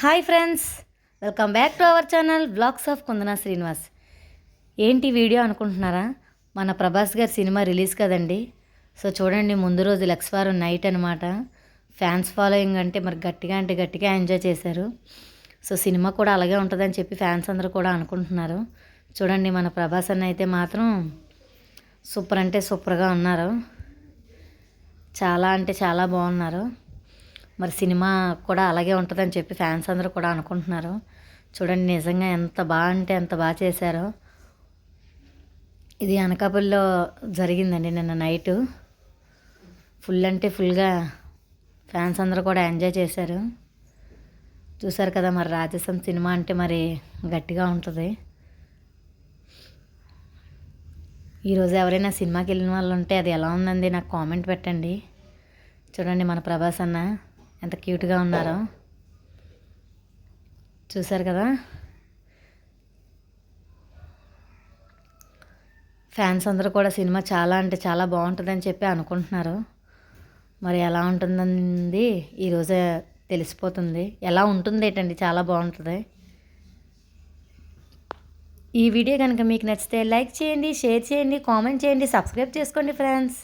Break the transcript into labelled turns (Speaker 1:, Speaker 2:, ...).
Speaker 1: Hi friends, welcome back to our channel vlogs of Kundana Srinivas. ఏంటి video అనుకుంటున్నారా? మన ప్రభాస్ గారి సినిమా రిలీజ్ కదండి. సో చూడండి, ముందు రోజు లక్స్వారం నైట్ అనమాట. ఫ్యాన్స్ ఫాలోయింగ్ అంటే మరి గట్టిగా ఎంజాయ్ చేశారు. సో సినిమా కూడా అలాగే ఉంటుందని చెప్పి ఫ్యాన్స్ అందరూ కూడా అనుకుంటున్నారు. చూడండి, మన ప్రభాస్ అన్న అయితే మాత్రం సూపర్ అంటే సూపర్గా ఉన్నారు. చాలా అంటే చాలా బాగున్నారు. మరి సినిమా కూడా అలాగే ఉంటుందని చెప్పి ఫ్యాన్స్ అందరూ కూడా అనుకుంటున్నారు. చూడండి, నిజంగా ఎంత బాగా అంటే ఎంత బాగా చేశారో. ఇది అనకాపల్లిలో జరిగిందండి నిన్న నైటు. ఫుల్ అంటే ఫుల్గా ఫ్యాన్స్ అందరూ కూడా ఎంజాయ్ చేశారు. చూసారు కదా, మరి రాజసం సినిమా అంటే మరి గట్టిగా ఉంటుంది. ఈరోజు ఎవరైనా సినిమాకి వెళ్ళిన వాళ్ళు ఉంటే అది ఎలా ఉందండి నాకు కామెంట్ పెట్టండి. చూడండి, మన ప్రభాస్ అన్న ఎంత క్యూట్గా ఉన్నారో. చూసారు కదా, ఫ్యాన్స్ అందరూ కూడా సినిమా చాలా అంటే చాలా బాగుంటుందని చెప్పి అనుకుంటున్నారు. మరి ఎలా ఉంటుందండి ఈరోజే తెలిసిపోతుంది. ఎలా ఉంటుంది ఏంటండి, చాలా బాగుంటుంది. ఈ వీడియో కనుక మీకు నచ్చితే లైక్ చేయండి, షేర్ చేయండి, కామెంట్ చేయండి, సబ్స్క్రైబ్ చేసుకోండి ఫ్రెండ్స్.